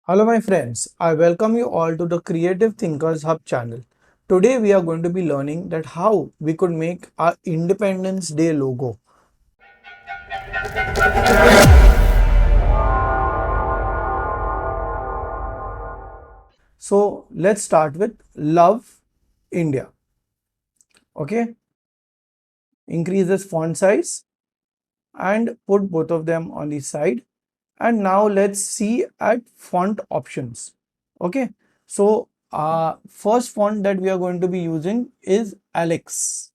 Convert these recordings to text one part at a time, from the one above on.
Hello my friends, I welcome you all to the Creative Thinkers Hub channel. Today we are going to be learning that how we could make our Independence Day logo. So let's start with Love India. Okay, increase this font size and put both of them on the side. And now let's see at font options. Okay, so first font that we are going to be using is Alex.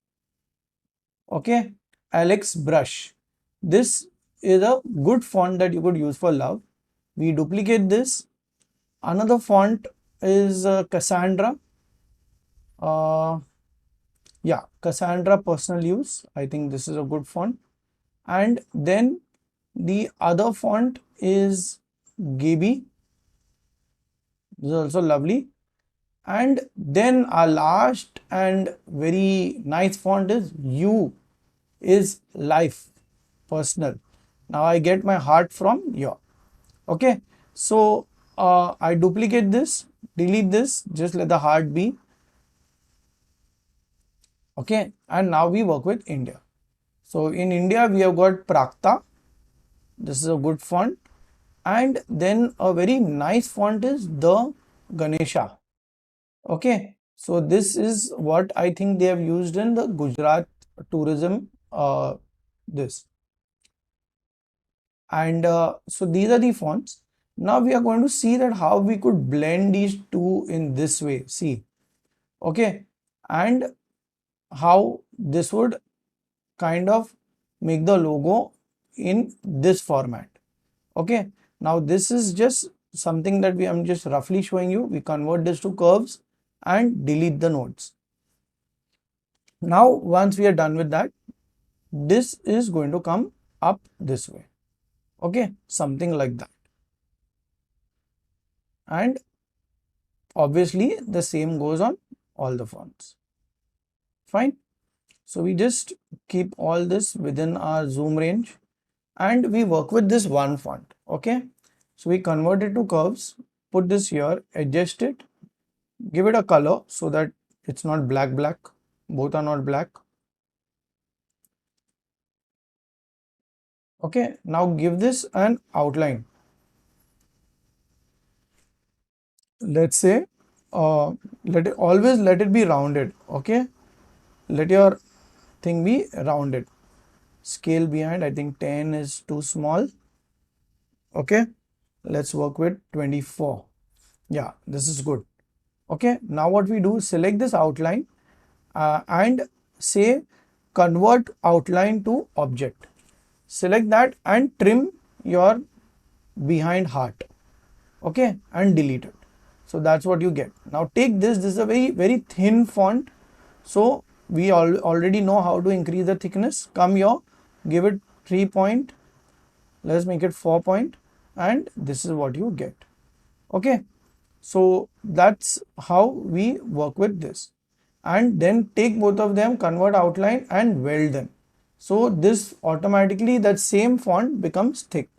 Okay, Alex Brush. This is a good font that you could use for love. We duplicate this. Another font is Cassandra. Uh, yeah, Cassandra personal use. I think this is a good font. And then the other font is Gaby. This is also lovely. And then our last and very nice font is U is life personal. Now I get my heart from here. Okay, so I duplicate this, delete this, just let the heart be. Okay, and now we work with India. So in India we have got Prakta. This is a good font. And then a very nice font is the Ganesha. Okay, so this is what I think they have used in the Gujarat tourism. This and so these are the fonts. Now we are going to see that how we could blend these two in this way. See, okay, and how this would kind of make the logo in this format. Okay, now this is just something that I'm just roughly showing you. We convert this to curves and delete the nodes. Now once we are done with that, this is going to come up this way. Okay, something like that. And obviously the same goes on all the fonts. Fine. So we just keep all this within our zoom range and we work with this one font. Okay, so we convert it to curves, put this here, adjust it, give it a color so that it's not black, both are not black. Okay, now give this an outline. Let's say let it be rounded. Okay, let your thing be rounded. Scale behind, I think 10 is too small. Okay, let's work with 24. Yeah, this is good. Okay, now what we do, select this outline and say convert outline to object. Select that and trim your behind heart. Okay, and delete it. So that's what you get. Now take this is a very thin font. So we already know how to increase the thickness. Come here, give it 3 point, let's make it 4 point, and this is what you get. Okay, so that's how we work with this. And then take both of them, convert outline and weld them. So this automatically, that same font becomes thick.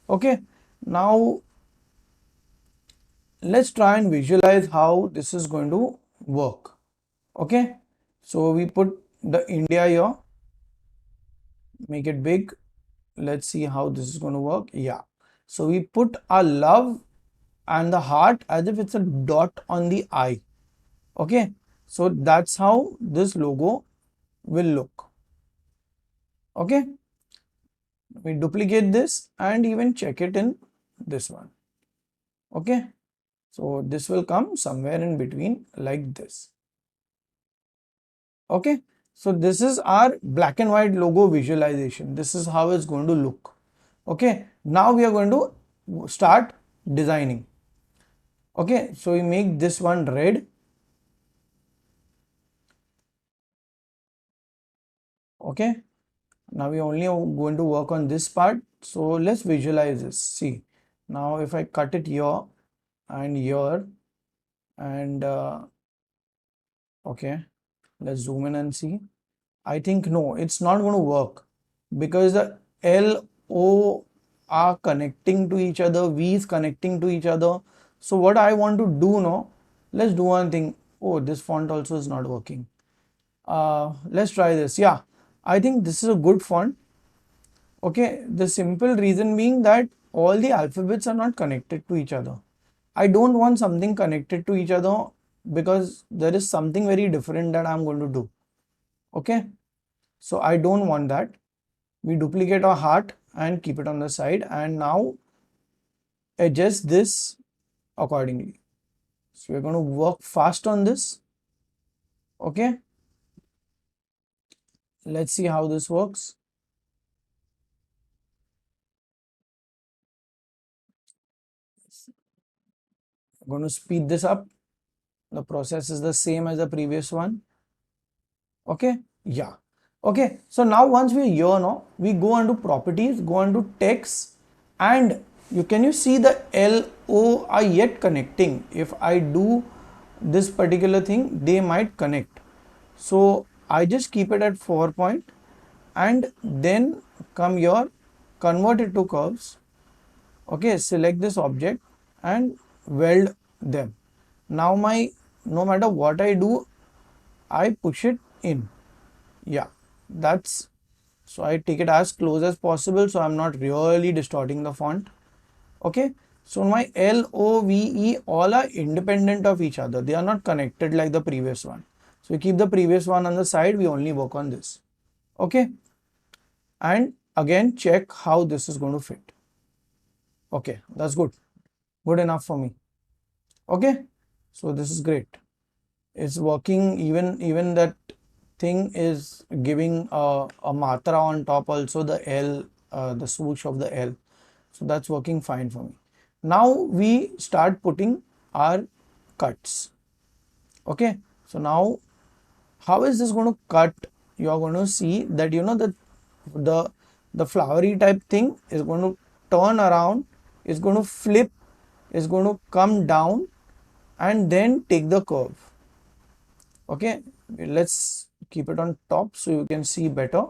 Okay, now let's try and visualize how this is going to work. Okay, so we put the India here, make it big. Let's see how this is going to work. Yeah, so we put our love and the heart as if it's a dot on the eye. Okay, so that's how this logo will look. Okay, we duplicate this and even check it in this one. Okay, so this will come somewhere in between like this. Okay, so this is our black and white logo visualization. This is how it's going to look. Okay, now we are going to start designing. Okay, so we make this one red. Okay, now we only going to work on this part. So let's visualize this. See, now if I cut it here and here and okay, let's zoom in and see. I think no, it's not going to work because the LOI are connecting to each other, V is connecting to each other. So what I want to do now, let's do one thing. Oh, this font also is not working. Let's try this. Yeah, I think this is a good font. Okay, the simple reason being that all the alphabets are not connected to each other. I don't want something connected to each other because there is something very different that I'm going to do. Okay, so I don't want that. We duplicate our heart and keep it on the side, and now adjust this accordingly. So we're going to work fast on this. Okay, let's see how this works. I'm going to speed this up. The process is the same as the previous one. Okay, yeah. Okay, so now once we're here now, we go into properties, go into text, and you see the L O are yet connecting. If I do this particular thing, they might connect. So I just keep it at 4 point and then come here, convert it to curves. Okay, select this object and weld them. Now no matter what I do, I push it in. Yeah, that's so I take it as close as possible so I'm not really distorting the font. Okay, so my L, O, V, E all are independent of each other. They are not connected like the previous one. So we keep the previous one on the side, we only work on this. Okay, and again check how this is going to fit. Okay, that's good enough for me. Okay, so this is great. It's working. Even that thing is giving a matra on top, also the L, the swoosh of the L. So that's working fine for me. Now we start putting our cuts. Okay, so now how is this going to cut? You are going to see that the the flowery type thing is going to turn around, is going to flip, is going to come down and then take the curve. Okay, let's keep it on top so you can see better.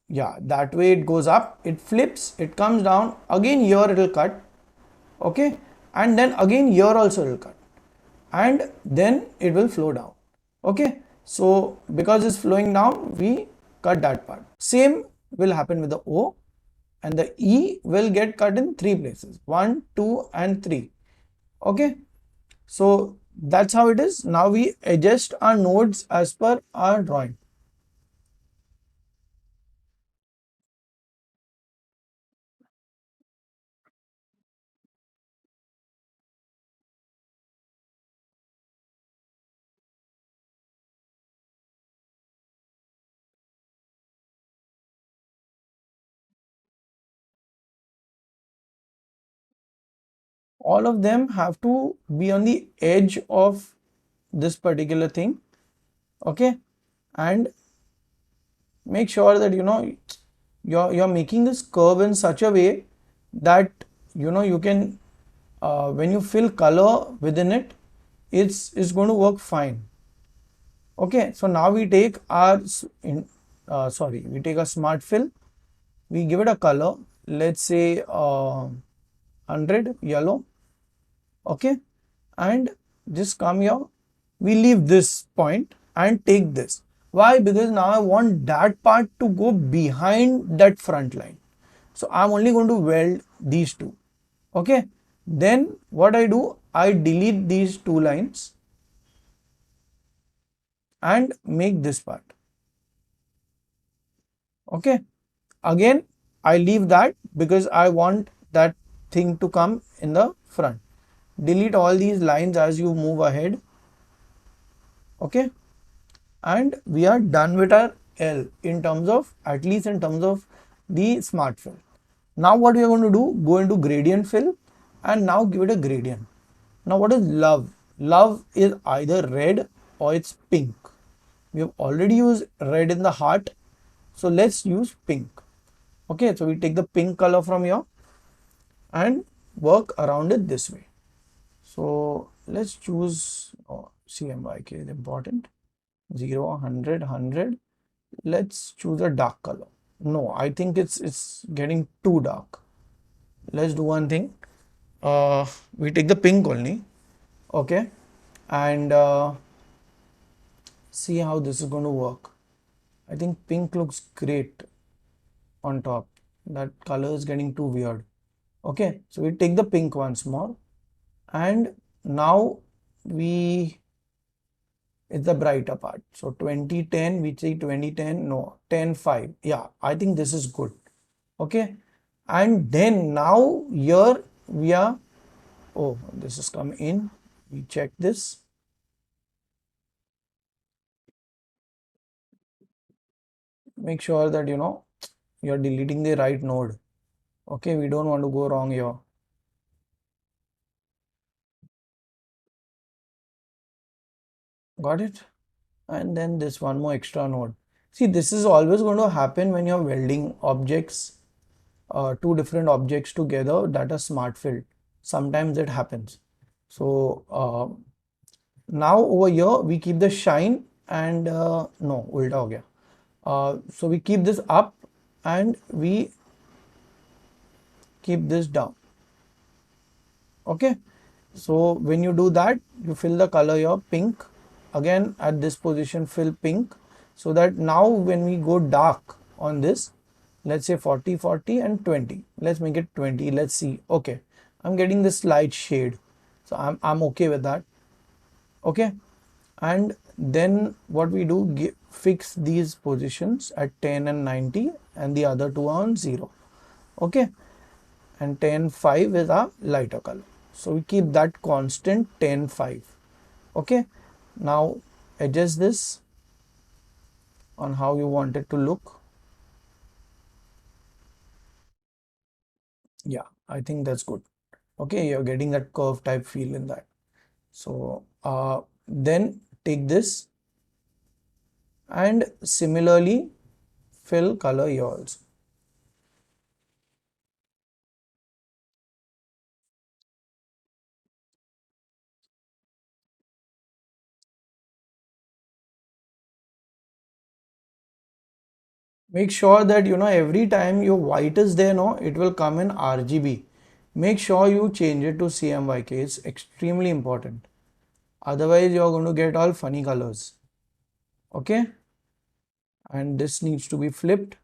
Yeah, that way it goes up, it flips, it comes down, again here it will cut. Okay, and then again here also it will cut, and then it will flow down. Okay, so because it's flowing down, we cut that part. Same will happen with the O, and the E will get cut in 3 places, 1, 2 and 3. Okay, so that's how it is. Now we adjust our nodes as per our drawing. All of them have to be on the edge of this particular thing. Okay, and make sure that you're making this curve in such a way that you can when you fill color within it, it's going to work fine. Okay, so now we take our we take a smart fill, we give it a color, let's say 100 yellow. Okay, and just come here, we leave this point and take this. Why? Because now I want that part to go behind that front line, so I'm only going to weld these two. Okay, then what I do, I delete these two lines and make this part. Okay, again I leave that because I want that thing to come in the front. Delete all these lines as you move ahead. Okay, and we are done with our L in terms of, at least in terms of the smart fill. Now what we are going to do, go into gradient fill and now give it a gradient. Now what is love? Love is either red or it's pink. We have already used red in the heart, so let's use pink. Okay, so we take the pink color from here and work around it this way. So let's choose CMYK is important. 0, 100, 100. Let's choose a dark color. No, I think it's getting too dark. let's do one thing. We take the pink only, okay, and see how this is going to work. I think pink looks great on top. That color is getting too weird. Okay, so we take the pink once more, and now we it's the brighter part. So 2010, we say 2010, no, 10.5. Yeah, I think this is good. Okay, and then now here we are, oh, this has come in. We check this. Make sure that you're deleting the right node. Okay, we don't want to go wrong here. Got it? And then this one more extra node. See, this is always going to happen when you're welding objects, two different objects together that are smart filled. Sometimes it happens. So now over here we keep the shine and no, ulta ho gaya. So we keep this up and we keep this down. Okay. So when you do that, you fill the color here pink. Again at this position fill pink, so that now when we go dark on this, let's say 40, 40 and 20. Let's make it 20. Let's see. Okay. I'm getting this light shade. So I'm okay with that. Okay. And then what we do, fix these positions at 10 and 90 and the other two are on 0. Okay. And 10.5 is our lighter color. So we keep that constant 10.5. Okay. Now adjust this on how you want it to look. Yeah, I think that's good. Okay, you're getting that curve type feel in that. So then take this and similarly fill color here also. Make sure that every time your white is there, no, it will come in RGB. Make sure you change it to CMYK. It's extremely important. Otherwise, you're going to get all funny colors. Okay, and this needs to be flipped.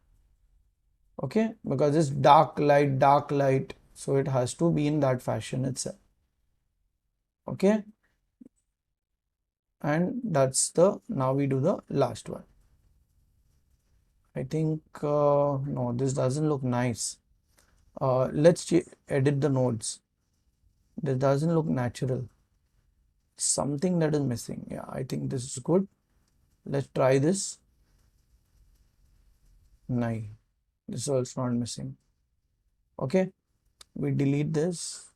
Okay, because it's dark light, so it has to be in that fashion itself. Okay, and that's the now we do the last one. I think no, this doesn't look nice. Let's edit the nodes. This doesn't look natural. Something that is missing. Yeah, I think this is good. Let's try this. No, this is also not missing. Okay, we delete this,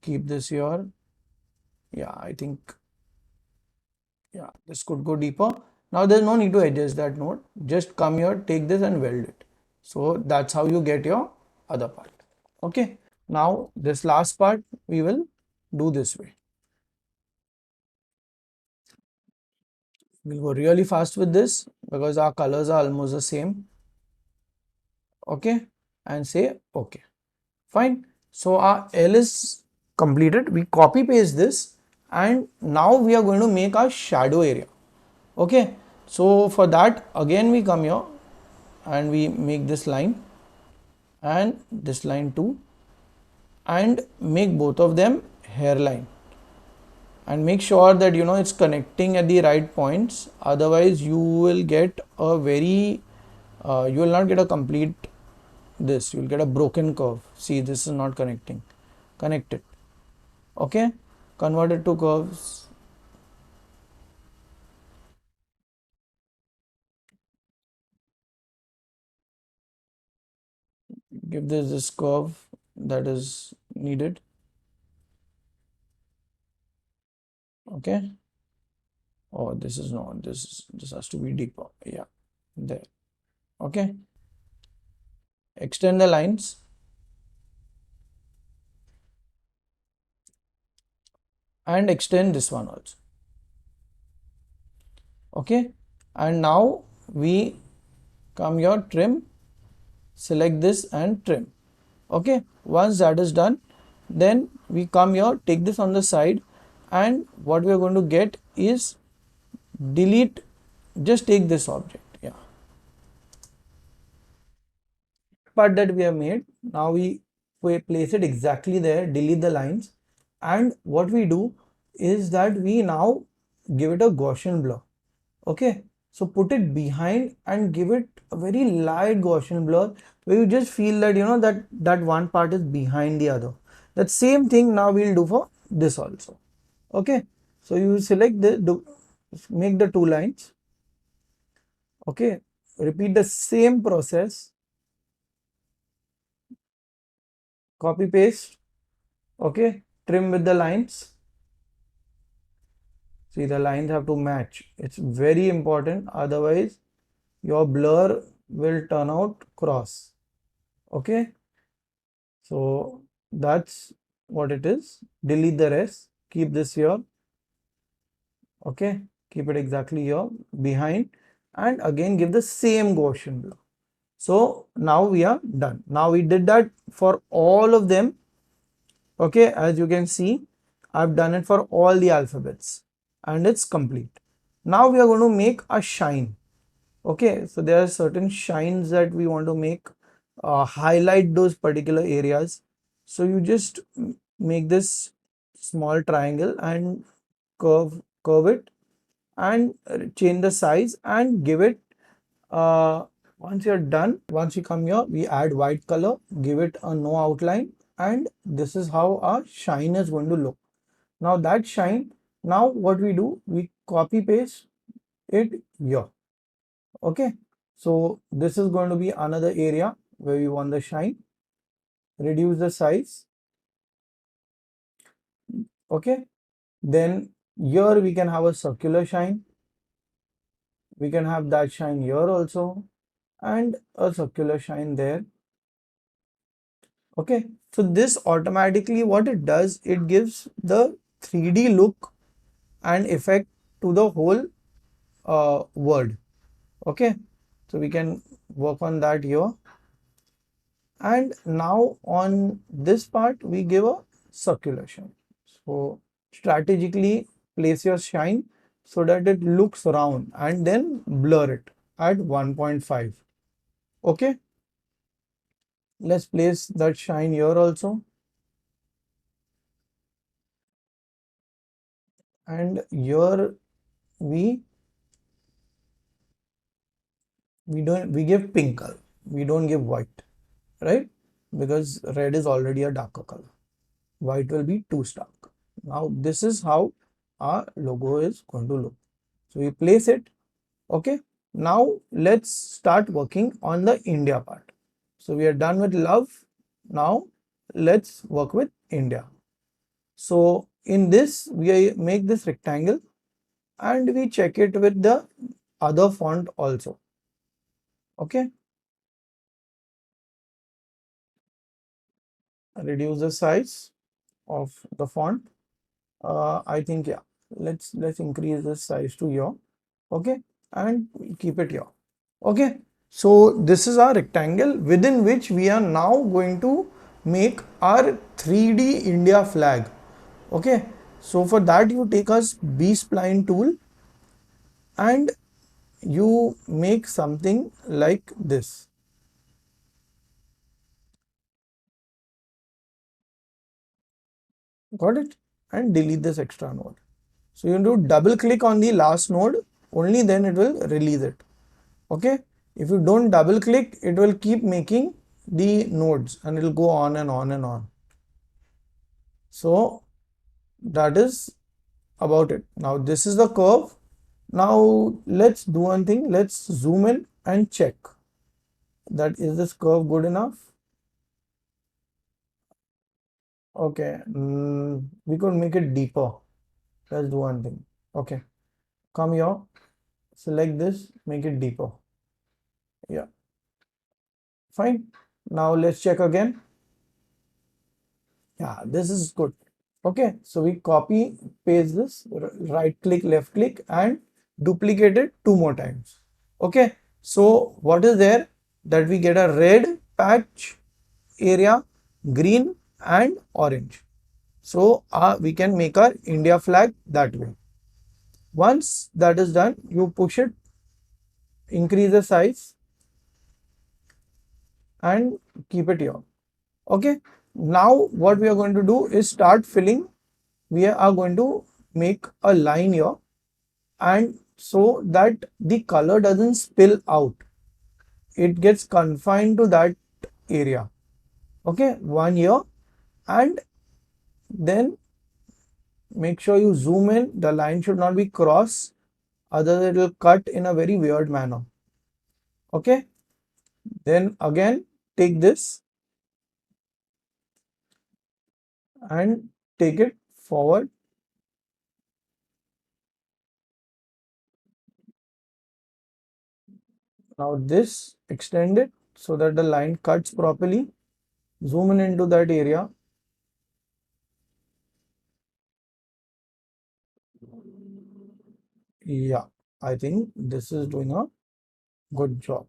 keep this here. Yeah, I think, yeah, this could go deeper. Now there's no need to adjust that node. Just come here, take this and weld it. So that's how you get your other part. Okay, now this last part we will do this way. We'll go really fast with this because our colors are almost the same. Okay, and say okay. Fine. So our L is completed. We copy paste this and now we are going to make our shadow area. Okay. So for that again we come here and we make this line and this line too and make both of them hairline and make sure that it's connecting at the right points, otherwise you will get a very you will not get a complete this, you will get a broken curve. See, this is not connecting. Connect it. Okay, convert it to curves. Give this curve that is needed. Okay. Oh, this is not, this has to be deeper. Yeah, there. Okay, extend the lines and extend this one also. Okay, and now we come here, trim, select this and trim. Okay, once that is done, then we come here, take this on the side, and what we are going to get is delete. Just take this object, yeah, part that we have made. Now we place it exactly there, delete the lines, and what we do is that we now give it a Gaussian blur. Okay, so put it behind and give it a very light Gaussian blur where you just feel that that one part is behind the other. That same thing now we'll do for this also. Okay, so you select make the two lines. Okay, repeat the same process, copy paste. Okay, trim with the lines. See, the lines have to match. It's very important, otherwise your blur will turn out cross. Okay, so that's what it is. Delete the rest, keep this here. Okay, keep it exactly here behind, and again give the same Gaussian blur. So now we are done. Now we did that for all of them. Okay, as you can see, I've done it for all the alphabets and it's complete. Now we are going to make a shine. Okay, so there are certain shines that we want to make, highlight those particular areas. So you just make this small triangle and curve it, and change the size and give it, once you're done, once you come here, we add white color, give it a no outline, and this is how our shine is going to look. Now that shine, now what we do, we copy paste it here. Okay, so this is going to be another area where we want the shine. Reduce the size. Okay, then here we can have a circular shine. We can have that shine here also, and a circular shine there. Okay, so this automatically what it does, it gives the 3D look and effect to the whole word. Okay, so we can work on that here. And now on this part we give a circular shine. So strategically place your shine so that it looks round, and then blur it at 1.5. Okay, let's place that shine here also, and here we we give pink color, we don't give white, right? Because red is already a darker color, white will be too stark. Now this is how our logo is going to look. So we place it. Okay, now let's start working on the India part. So we are done with love. Now let's work with India. So in this we make this rectangle and we check it with the other font also. Okay, reduce the size of the font. I think, yeah, let's increase the size to here. Okay, and keep it here. Okay, so this is our rectangle within which we are now going to make our 3D India flag. Okay, so for that you take a B-spline tool and you make something like this. Got it? And delete this extra node. So you do double click on the last node, only then it will release it. Okay, if you don't double click, it will keep making the nodes and it will go on and on and on. So that is about it. Now this is the curve. Now let's do one thing. Let's zoom in and check that is this curve good enough. Okay, we could make it deeper. Let's do one thing. Okay, come here, select this, make it deeper. Yeah, fine. Now let's check again. Yeah, this is good. Okay, so we copy paste this, right click, left click, and duplicate it 2 more times. Okay, so what is there, that we get a red patch area green and orange. So we can make our India flag that way. Once that is done, you push it, increase the size and keep it here. Okay. Now what we are going to do is start filling. We are going to make a line here, and so that the color doesn't spill out, it gets confined to that area. Okay, one here, and then make sure you zoom in. The line should not be cross, otherwise it will cut in a very weird manner. Okay, then again take this and take it forward. Now this extend it so that the line cuts properly. Zoom in into that area. Yeah, I think this is doing a good job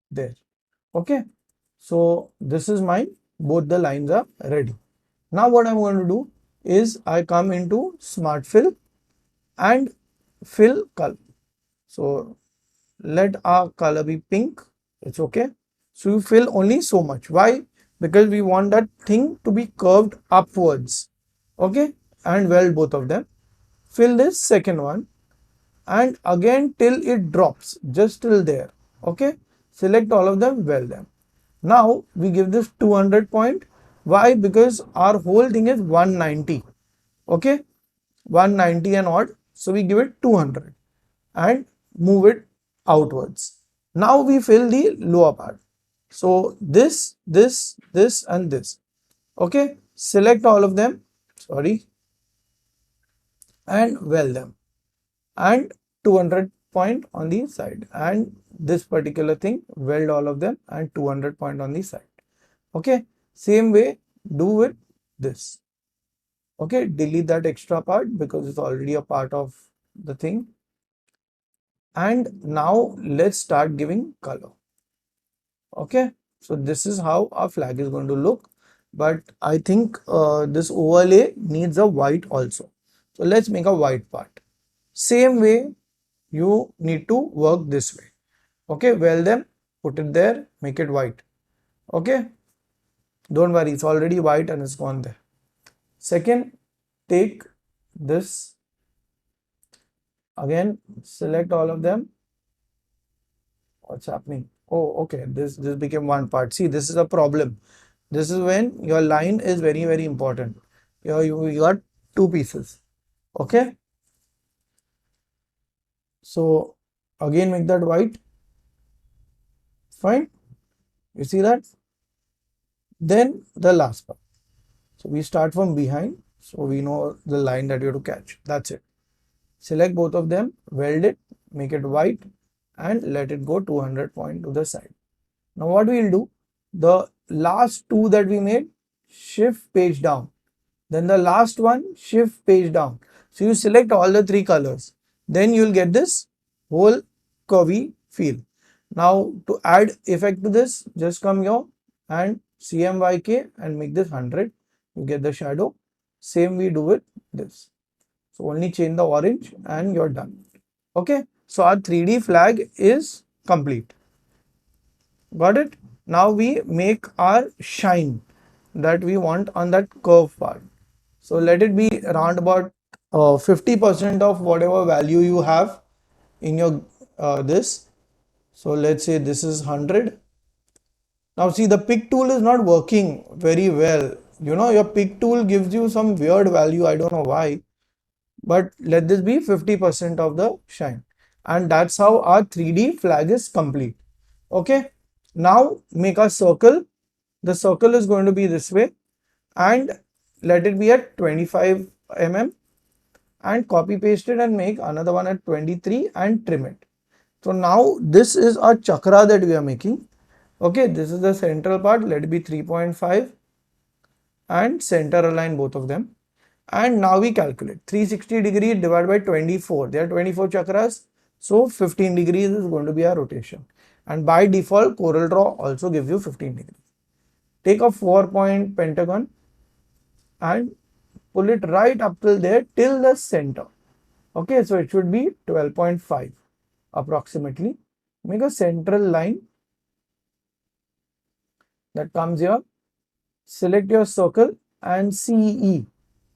there. Okay, so this is mine. Both the lines are ready. Now what I'm going to do is I come into Smart Fill and fill color. So let our color be pink. It's okay. So you fill only so much. Why? Because we want that thing to be curved upwards. Okay, and weld both of them. Fill this second one and again till it drops, just till there. Okay, select all of them, weld them. Now we give this 200 point. Why? Because our whole thing is 190. Okay, 190 and odd, so we give it 200 and move it outwards. Now we fill the lower part. So this and this. Okay, select all of them, sorry, and weld them, and 200 point on the side, and this particular thing, weld all of them and 200 point on the side. Okay, same way do with this. Okay, delete that extra part because it's already a part of the thing. And now let's start giving color. Okay, so this is how our flag is going to look, but I think this overlay needs a white also. So let's make a white part. Same way you need to work this way. Okay, weld them, put it there, make it white. Okay, don't worry, it's already white and it's gone there. Second, take this, again select all of them. What's happening? Oh, okay, this became one part. See, this is a problem. This is when your line is very important. Here you got two pieces. Okay, so again make that white. Fine, you see that? Then the last part. So we start from behind, so we know the line that you have to catch. That's it. Select both of them, weld it, make it white, and let it go 200 point to the side. Now what we will do, the last two that we made, shift page down. Then the last one, shift page down. So you select all the three colors. Then you will get this whole curvy feel. Now to add effect to this, just come here and CMYK and make this 100. You get the shadow. Same we do with this. So only change the orange and you're done. Okay. So our 3D flag is complete. Got it? Now we make our shine that we want on that curve part. So let it be around about 50% of whatever value you have in your this. So let's say this is 100. Now see, the pick tool is not working very well. You know, your pick tool gives you some weird value. I don't know why, but let this be 50% of the shine. And that's how our 3D flag is complete. Okay. Now make a circle. The circle is going to be this way and let it be at 25 mm, and copy paste it and make another one at 23 and trim it. So now this is a chakra that we are making. Okay, this is the central part. Let it be 3.5 and center align both of them. And now we calculate 360 degree divided by 24. There are 24 chakras. So 15 degrees is going to be our rotation. And by default, CorelDraw also gives you 15 degrees. take a 4-point pentagon and pull it right up till there, till the center. Okay, so it should be 12.5 approximately. Make a central line that comes here. Select your circle and CE.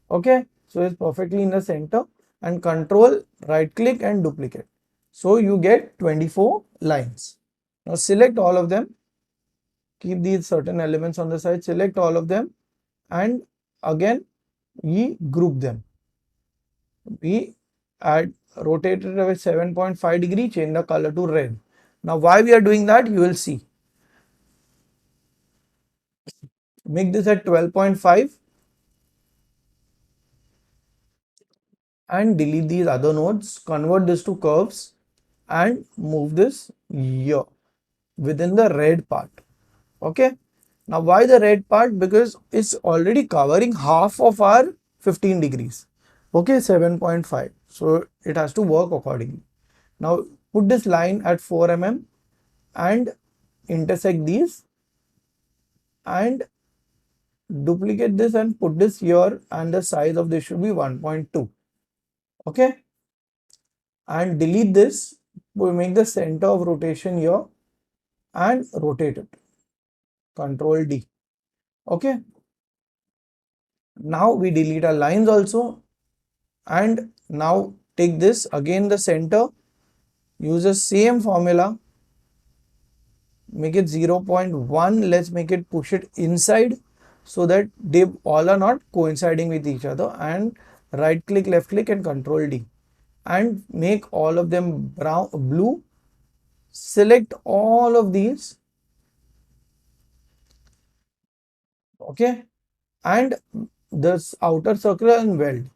Okay, so it's perfectly in the center, and control right click and duplicate. So you get 24 lines. Now select all of them. Keep these certain elements on the side. Select all of them, and again we group them. We add rotated with 7.5 degree, change the color to red. Now why we are doing that, you will see. Make this at 12.5 and delete these other nodes, convert this to curves and move this here within the red part. Okay, now why the red part? Because it's already covering half of our 15 degrees. Okay, 7.5, so it has to work accordingly. Now put this line at 4 mm and intersect these and duplicate this and put this here, and the size of this should be 1.2. Okay, and delete this. We'll make the center of rotation here and rotate it. Control D. Okay, now we delete our lines also, and now take this again, the center, use the same formula, make it 0.1. let's make it, push it inside so that they all are not coinciding with each other, and right click, left click and control D and make all of them brown, blue. Select all of these. Okay, and this outer circle and weld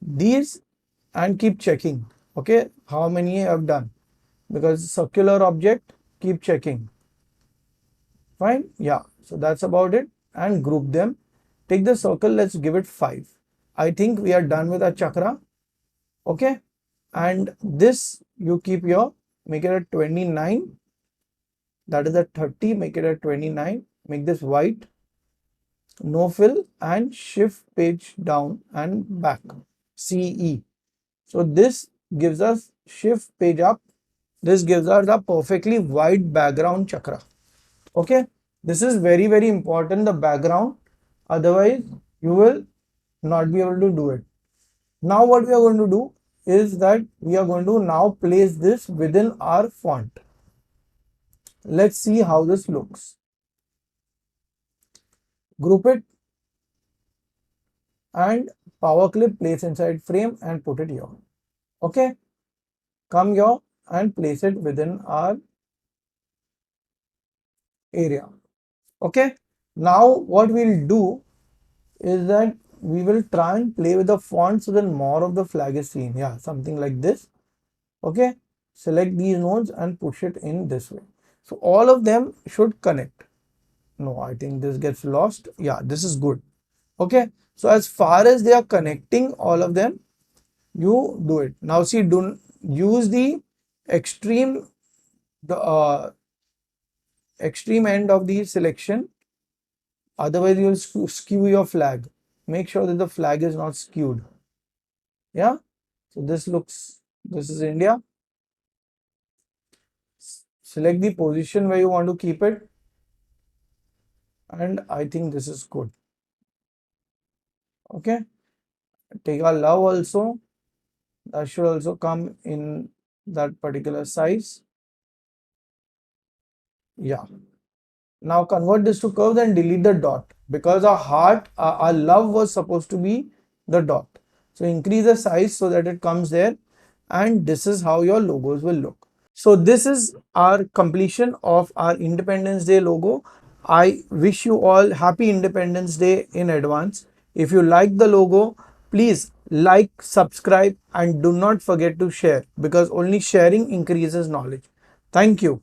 these and keep checking. Okay, how many I have done, because circular object, keep checking. Fine, yeah, so that's about it. And group them. Take the circle, let's give it 5. I think we are done with our chakra. Okay, and this you keep your, make it at 29. That is at 30, make it at 29. Make this white, no fill, and shift page down and back, CE. So this gives us shift page up. This gives us a perfectly white background chakra. Okay, this is very, very important, the background. Otherwise, you will not be able to do it. Now what we are going to do is that we are going to now place this within our font. Let's see how this looks. Group it and power clip, place inside frame and put it here. Okay, come here and place it within our area. Okay, now what we'll do is that we will try and play with the font so that more of the flag is seen. Yeah, something like this. Okay, select these nodes and push it in this way. So all of them should connect. No, I think this gets lost. Yeah, this is good. Okay, so as far as they are connecting, all of them, you do it. Now see, don't use the extreme, the extreme end of the selection, otherwise you will skew your flag. Make sure that the flag is not skewed. Yeah, so this looks, this is India. Select the position where you want to keep it, and I think this is good. Okay, take our love also, that should also come in that particular size. Yeah, now convert this to curves and delete the dot, because our heart, our love was supposed to be the dot. So increase the size so that it comes there, and this is how your logos will look. So this is our completion of our Independence Day logo. I wish you all happy Independence Day in advance. If you like the logo, please like, subscribe and do not forget to share, because only sharing increases knowledge. Thank you.